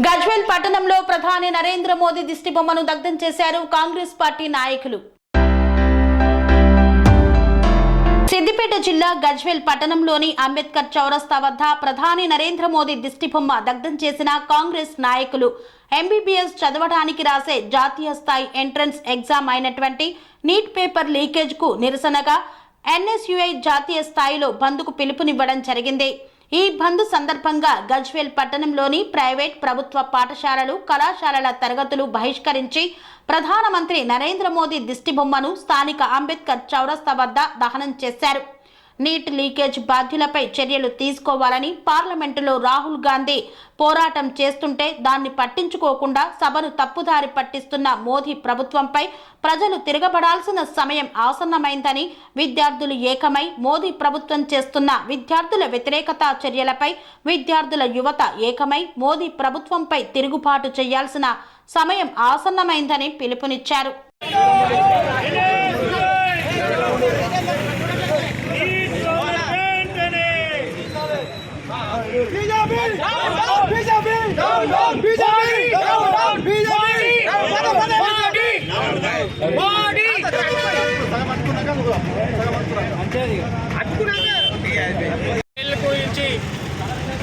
గజ్వేల్ పట్టణంలో ప్రధాని నరేంద్ర మోదీ దిష్టిబొమ్మను దగ్ధం చేశారు కాంగ్రెస్ పార్టీ నాయకులు. సిద్దిపేట జిల్లా గజ్వేల్ పట్టణంలోని అంబేద్కర్ చౌరస్తా వద్ద ప్రధాని నరేంద్ర మోదీ దిష్టిబొమ్మ దగ్ధం చేసిన కాంగ్రెస్ నాయకులు ఎంబీబీఎస్ చదవడానికి రాసే జాతీయ స్థాయి ఎంట్రన్స్ ఎగ్జామ్ అయినటువంటి నీట్ పేపర్ లీకేజ్ కు నిరసనగా ఎన్ఎస్యుఐ జాతీయ స్థాయిలో బంద్కు పిలుపునివ్వడం జరిగింది. ఈ బంద్ సందర్భంగా గజ్వేల్ పట్టణంలోని ప్రైవేట్ ప్రభుత్వ పాఠశాలలు కళాశాలల తరగతులు బహిష్కరించి ప్రధానమంత్రి నరేంద్ర మోదీ దిష్టిబొమ్మను స్థానిక అంబేద్కర్ చౌరస్తా వద్ద దహనం చేశారు. నీట్ లీకేజ్ బాధ్యులపై చర్యలు తీసుకోవాలని పార్లమెంటులో రాహుల్ గాంధీ పోరాటం చేస్తుంటే దాన్ని పట్టించుకోకుండా సభను తప్పుదారి పట్టిస్తున్న మోదీ ప్రభుత్వంపై ప్రజలు తిరగబడాల్సిన సమయం ఆసన్నమైందని విద్యార్థులు ఏకమై మోదీ ప్రభుత్వం చేస్తున్న విద్యార్థుల వ్యతిరేకత చర్యలపై విద్యార్థుల యువత ఏకమై మోదీ ప్రభుత్వంపై తిరుగుబాటు చేయాల్సిన సమయం ఆసన్నమైందని పిలుపునిచ్చారు.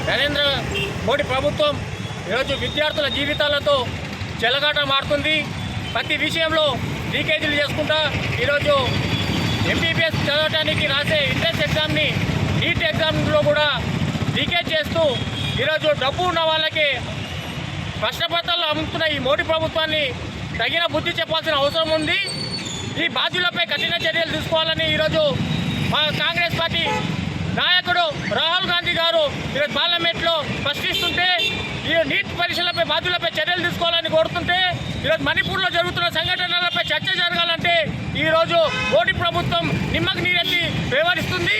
నరేంద్ర మోడీ ప్రభుత్వం ఈరోజు విద్యార్థుల జీవితాలతో చెలగాటమాడుతుంది. ప్రతి విషయంలో లీకేజీలు చేసుకుంటా ఈరోజు ఎంబీబీఎస్ చదవడానికి రాసే ఎంట్రన్స్ ఎగ్జామ్ని నీట్ ఎగ్జామ్లో కూడా లీకేజ్ చేస్తూ ఈరోజు డబ్బు ఉన్న వాళ్ళకి ప్రశ్నపత్రాలు అమ్ముతున్న ఈ మోడీ ప్రభుత్వాన్ని తగిన బుద్ధి చెప్పాల్సిన అవసరం ఉంది. ఈ బాధ్యులపై కఠిన చర్యలు తీసుకోవాలని ఈరోజు మా కాంగ్రెస్ పార్టీ నాయకుడు రాహుల్ గాంధీ గారు ఈరోజు పార్లమెంట్లో ప్రశ్నిస్తుంటే ఈ నీట్ పరీక్షలపై బాధ్యులపై చర్యలు తీసుకోవాలని కోరుతుంటే ఈరోజు మణిపూర్లో జరుగుతున్న సంఘటనలపై చర్చ జరగాలంటే ఈరోజు మోడీ ప్రభుత్వం నిమ్మకు నీరెత్తి వ్యవహరిస్తుంది.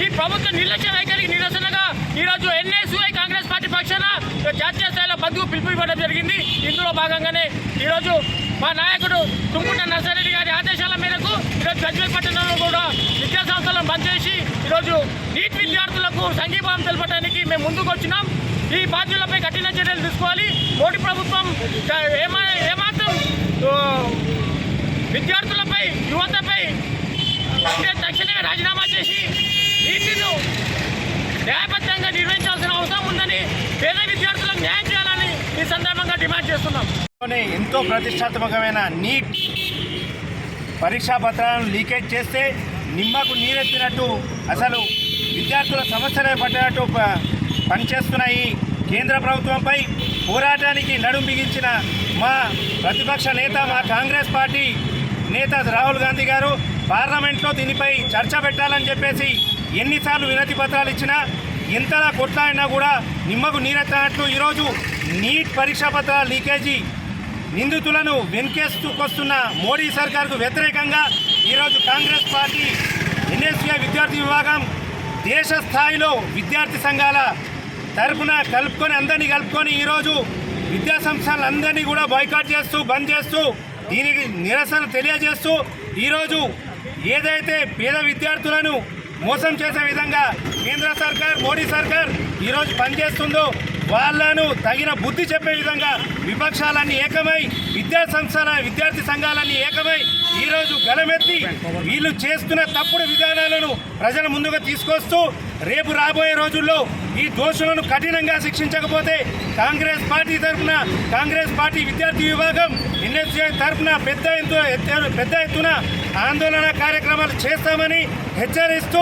ఈ ప్రభుత్వ నిర్లక్ష్య వైఖరికి నిరసనగా ఈరోజు ఎన్ఎస్యుఐ కాంగ్రెస్ పార్టీ పక్షాన జాతీయ స్థాయిలో బంద్కు పిలుపు ఇవ్వడం జరిగింది. ఇందులో భాగంగానే ఈరోజు మా నాయకుడు తుంగుట నర్సారెడ్డి గారి ఆదేశాల మేరకు ఈరోజు గజ్వేల్ పట్టణంలో కూడా విద్యా సంస్థలను బంద్ చేసి ఈరోజు నీట్ విద్యార్థులకు సంఘీభావం తెలపడానికి మేము ముందుకు వచ్చినాం. ఈ బాధ్యులపై కఠిన చర్యలు తీసుకోవాలి. మోడీ ప్రభుత్వం ఏమాత్రం విద్యార్థులపై యువతపై తక్షణమే రాజీనామా చేసి నీటిను న్యాయబద్ధంగా నిర్వహించాల్సిన అవసరం ఉందని పేద విద్యార్థులకు న్యాయం చేయాలని ఈ సందర్భంగా డిమాండ్ చేస్తున్నాం. ఎంతో ప్రతిష్టాత్మకమైన నీట్ పరీక్షా పత్రాలను లీకేజ్ చేస్తే నిమ్మకు నీరెత్తినట్టు అసలు విద్యార్థుల సమస్యలే పట్టినట్టు పనిచేస్తున్నాయి. కేంద్ర ప్రభుత్వంపై పోరాటానికి నడుం బిగించిన మా ప్రతిపక్ష నేత మా కాంగ్రెస్ పార్టీ నేత రాహుల్ గాంధీ గారు పార్లమెంట్లో దీనిపై చర్చ పెట్టాలని చెప్పేసి ఎన్నిసార్లు వినతి పత్రాలు ఇచ్చినా ఎంతలా కొట్లాడినా కూడా నిమ్మకు నీరెత్తినట్లు ఈరోజు నీట్ పరీక్షా పత్రాల లీకేజీ నిందితులను వెనుకేసుకొస్తున్న మోడీ సర్కార్కు వ్యతిరేకంగా ఈరోజు కాంగ్రెస్ పార్టీ ఎన్ఎస్యుఐ విద్యార్థి విభాగం దేశ స్థాయిలో విద్యార్థి సంఘాల తరఫున అందరినీ కలుపుకొని ఈరోజు విద్యా సంస్థలందరినీ కూడా బాయ్కాట్ చేస్తూ బంద్ చేస్తూ దీనికి నిరసన తెలియజేస్తూ ఈరోజు ఏదైతే పేద విద్యార్థులను మోసం చేసే విధంగా కేంద్ర సర్కార్ మోడీ సర్కార్ ఈరోజు పనిచేస్తుందో వాళ్ళను తగిన బుద్ధి చెప్పే విధంగా విపక్షాలన్నీ ఏకమై విద్యార్థి సంఘాలన్నీ ఏకమై ఈరోజు గలమెత్తి వీళ్ళు చేస్తున్న తప్పుడు విధానాలను ప్రజల ముందుగా తీసుకొస్తూ రేపు రాబోయే రోజుల్లో ఈ దోషులను కఠినంగా శిక్షించకపోతే కాంగ్రెస్ పార్టీ విద్యార్థి విభాగం ఎన్ఎస్యుఐ తరఫున పెద్ద ఎత్తున ఆందోళన కార్యక్రమాలు చేస్తామని హెచ్చరిస్తూ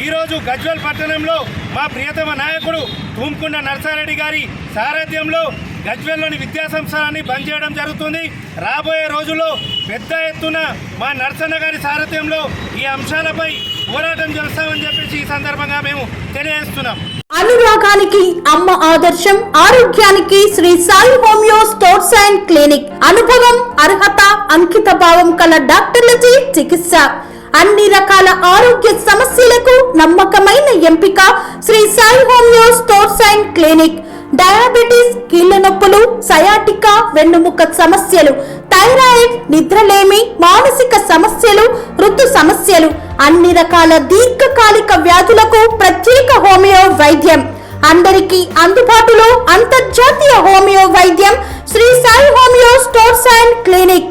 ఈరోజు గజ్వేల్ పట్టణంలో మా ప్రియతమ నాయకుడు తుమ్కుండ నర్సారెడ్డి గారి సారథ్యంలో గజ్వేల్లోని విద్యా సంస్థలన్నీ బంద్ చేయడం జరుగుతుంది. రాబోయే రోజుల్లో పెద్ద ఎత్తున మా నర్సన్న గారి సారథ్యంలో ఈ అంశాలపై పోరాటం చేస్తామని చెప్పేసి ఈ సందర్భంగా మేము తెలియజేస్తున్నాం. అనురాగానికి అమ్మ ఆదర్శం, ఆరోగ్యానికి Shri Sai homeo stores and clinic. అనుభవం, అర్హత, అంకిత భావం కల డాక్టర్లచే చికిత్స. అన్ని రకాల ఆరోగ్య సమస్యలకు నమ్మకమైన ఎంపిక Shri Sai homeo stores and clinic. Diabetes, కీళ్ల నొప్పులు, సయాటికా, వెన్నుముక సమస్యలు, థైరాయిడ్, నిద్రలేమి, మానసిక సమస్యలు, ఋతు సమస్యలు, అన్ని రకాల దీర్ఘకాలిక వ్యాధులకు ప్రత్యేక హోమియో వైద్యం. అందరికీ అందుబాటులో అంతర్జాతీయ హోమియో వైద్యం Shri Sai homeo stores and clinic.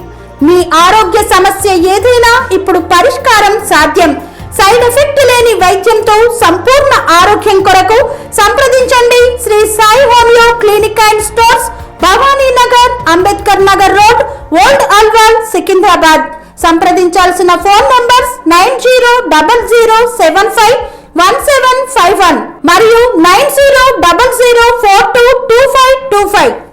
మీ ఆరోగ్య సమస్య ఏదైనా ఇప్పుడు పరిష్కారం సాధ్యం. సైడ్ ఎఫెక్ట్ లేని వైద్యంతో సంపూర్ణ ఆరోగ్యం కొరకు సంప్రదించండి Shri Sai homeo clinic and stores, Bhavani Nagar, Ambedkar Nagar road, old Alwal, Secunderabad. సంప్రదించాల్సిన ఫోన్ నంబర్స్ 9000751751 మరియు 9000422525.